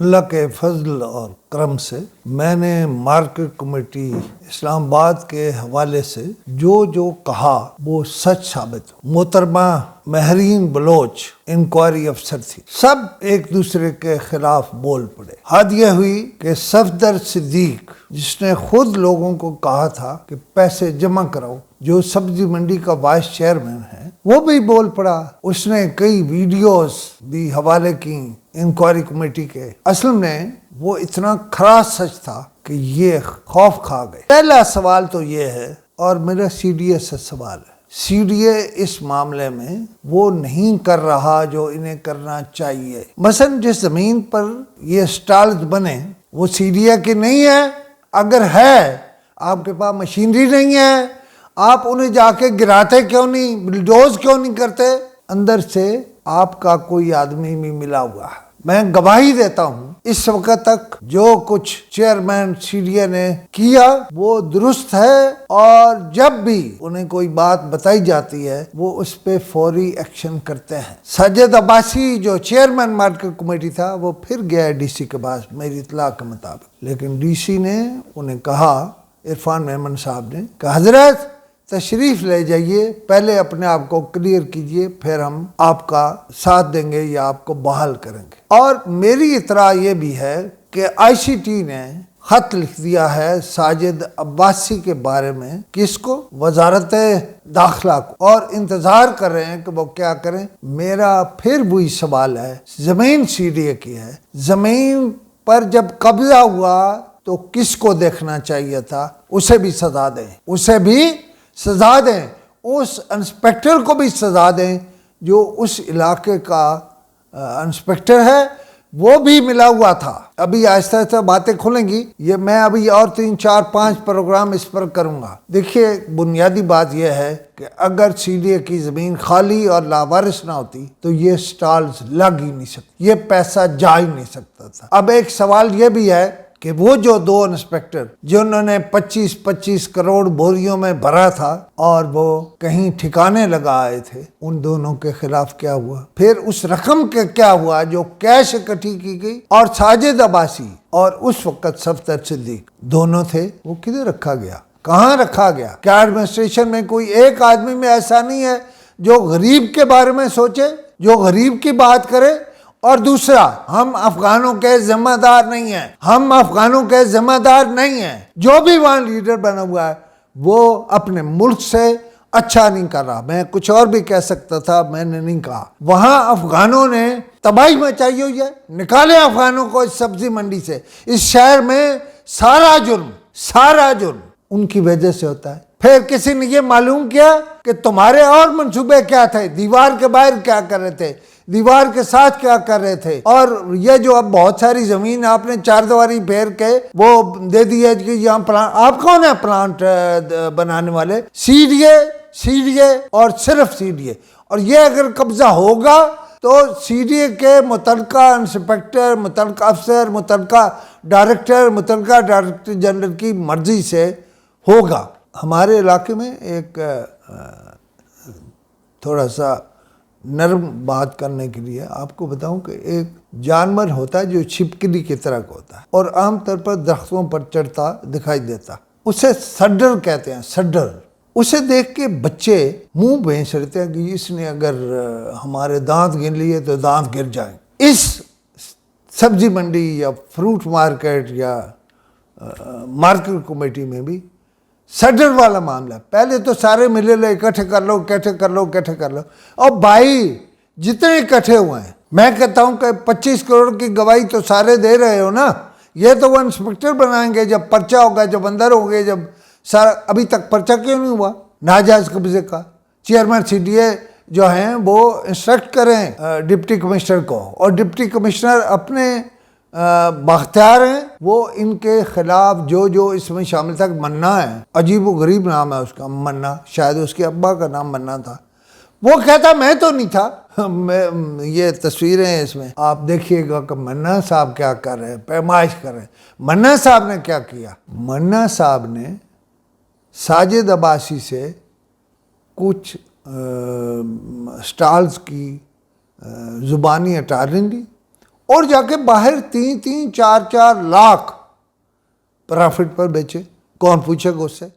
اللہ کے فضل اور کرم سے میں نے مارکیٹ کمیٹی اسلام آباد کے حوالے سے جو کہا وہ سچ ثابت ہو۔ محترمہ مہرین بلوچ انکوائری افسر تھی، سب ایک دوسرے کے خلاف بول پڑے۔ حد یہ ہوئی کہ صفدر صدیق جس نے خود لوگوں کو کہا تھا کہ پیسے جمع کراؤ، جو سبزی منڈی کا وائس چیئرمین ہے، وہ بھی بول پڑا۔ اس نے کئی ویڈیوز بھی حوالے کی انکوائری کمیٹی کے۔ اصل میں وہ اتنا کھرا سچ تھا کہ یہ خوف کھا گئے۔ پہلا سوال تو یہ ہے، اور میرا سی ڈی اے سے سوال ہے، سی ڈی اے اس معاملے میں وہ نہیں کر رہا جو انہیں کرنا چاہیے۔ مثلا جس زمین پر یہ سٹالز بنے وہ سی ڈی اے کی نہیں ہے، اگر ہے آپ کے پاس مشینری نہیں ہے، آپ انہیں جا کے گراتے کیوں نہیں، بلڈوز کیوں نہیں کرتے؟ اندر سے آپ کا کوئی آدمی بھی ملا ہوا ہے۔ میں گواہی دیتا ہوں اس وقت تک جو کچھ چیئرمین سی ڈی اے نے کیا وہ درست ہے، اور جب بھی انہیں کوئی بات بتائی جاتی ہے وہ اس پہ فوری ایکشن کرتے ہیں۔ ساجد عباسی جو چیئرمین مارکیٹ کمیٹی تھا وہ پھر گیا ڈی سی کے پاس میری اطلاع کے مطابق، لیکن ڈی سی نے انہیں کہا، عرفان میمن صاحب نے کہ حضرت تشریف لے جائیے، پہلے اپنے آپ کو کلیئر کیجئے، پھر ہم آپ کا ساتھ دیں گے یا آپ کو بحال کریں گے۔ اور میری اطلاع یہ بھی ہے کہ آئی سی ٹی نے خط لکھ دیا ہے ساجد عباسی کے بارے میں، کس کو؟ وزارت داخلہ کو، اور انتظار کر رہے ہیں کہ وہ کیا کریں۔ میرا پھر وہی سوال ہے، زمین سی ڈی اے کی ہے، زمین پر جب قبضہ ہوا تو کس کو دیکھنا چاہیے تھا؟ اسے بھی سزا دیں، اسے بھی سزا دیں، اس انسپیکٹر کو بھی سزا دیں جو اس علاقے کا انسپیکٹر ہے، وہ بھی ملا ہوا تھا۔ ابھی آہستہ آہستہ باتیں کھلیں گی، یہ میں ابھی اور 3 4 5 پروگرام اس پر کروں گا۔ دیکھیے بنیادی بات یہ ہے کہ اگر سی ڈی اے کی زمین خالی اور لاوارث نہ ہوتی تو یہ سٹالز لگ ہی نہیں سکتے، یہ پیسہ جا ہی نہیں سکتا تھا۔ اب ایک سوال یہ بھی ہے کہ وہ جو 2 انسپیکٹر جنہوں نے 25 کروڑ بوریوں میں بھرا تھا اور وہ کہیں ٹھکانے لگا آئے تھے، ان دونوں کے خلاف کیا ہوا؟ پھر اس رقم کے کیا ہوا جو کیش اکٹھی کی گئی؟ اور ساجد عباسی اور اس وقت صفدر صدیق دونوں تھے، وہ کدھر رکھا گیا؟ کہاں رکھا گیا؟ کیا ایڈمنسٹریشن میں کوئی ایک آدمی میں ایسا نہیں ہے جو غریب کے بارے میں سوچے، جو غریب کی بات کرے؟ اور دوسرا، ہم افغانوں کے ذمہ دار نہیں ہیں، ہم افغانوں کے ذمہ دار نہیں ہیں۔ جو بھی وہاں لیڈر بنا ہوا ہے وہ اپنے ملک سے اچھا نہیں کر رہا۔ میں کچھ اور بھی کہہ سکتا تھا، میں نے نہیں کہا۔ وہاں افغانوں نے تباہی مچائی ہوئی ہے، نکالیں افغانوں کو اس سبزی منڈی سے۔ اس شہر میں سارا جرم ان کی وجہ سے ہوتا ہے۔ پھر کسی نے یہ معلوم کیا کہ تمہارے اور منصوبے کیا تھے، دیوار کے باہر کیا کر رہے تھے، دیوار کے ساتھ کیا کر رہے تھے، اور یہ جو اب بہت ساری زمین آپ نے 4 دیواری پھیر کے وہ دے دی ہے کہ یہاں پلانٹ، آپ کون ہے پلانٹ بنانے والے؟ سی ڈی اے اور صرف سی ڈی اے۔ اور یہ اگر قبضہ ہوگا تو سی ڈی اے کے متعلقہ انسپیکٹر، متعلقہ افسر، متعلقہ ڈائریکٹر جنرل کی مرضی سے ہوگا۔ ہمارے علاقے میں ایک تھوڑا سا نرم بات کرنے کے لیے آپ کو بتاؤں کہ ایک جانور ہوتا ہے جو چھپکلی کی طرح کا ہوتا ہے اور عام طور پر درختوں پر چڑھتا دکھائی دیتا، اسے سڈر کہتے ہیں، سڈر۔ اسے دیکھ کے بچے منہ بھینس رہتے ہیں کہ اس نے اگر ہمارے دانت گن لیے تو دانت گر جائیں۔ اس سبزی منڈی یا فروٹ مارکیٹ یا مارکیٹ کمیٹی میں بھی سڈر والا معاملہ ہے۔ پہلے تو سارے ملے لے اکٹھے کر لو، اور بھائی جتنے اکٹھے ہوئے ہیں، میں کہتا ہوں کہ 25 کروڑ کی گواہی تو سارے دے رہے ہو نا، یہ تو وہ انسپیکٹر بنائیں گے جب پرچہ ہوگا، جب اندر ہوگے، جب سارا۔ ابھی تک پرچہ کیوں نہیں ہوا ناجائز قبضے کا؟ چیئرمین سی ڈی اے جو ہیں وہ انسٹرکٹ کریں ڈپٹی کمشنر کو، اور ڈپٹی کمشنر اپنے باختیار ہیں، وہ ان کے خلاف جو اس میں شامل تھا۔ منا ہے، عجیب و غریب نام ہے اس کا، منا، شاید اس کے ابا کا نام منا تھا۔ وہ کہتا میں تو نہیں تھا۔ یہ تصویریں ہیں اس میں، آپ دیکھیے گا کہ منا صاحب کیا کر رہے ہیں، پیمائش کر رہے ہیں۔ منا صاحب نے کیا کیا؟ منا صاحب نے ساجد عباسی سے کچھ سٹالز کی زبانی اٹارنی لی اور جا کے باہر 3-3 4-4 لاکھ پرافٹ پر بیچے. کون پوچھے گا اس سے؟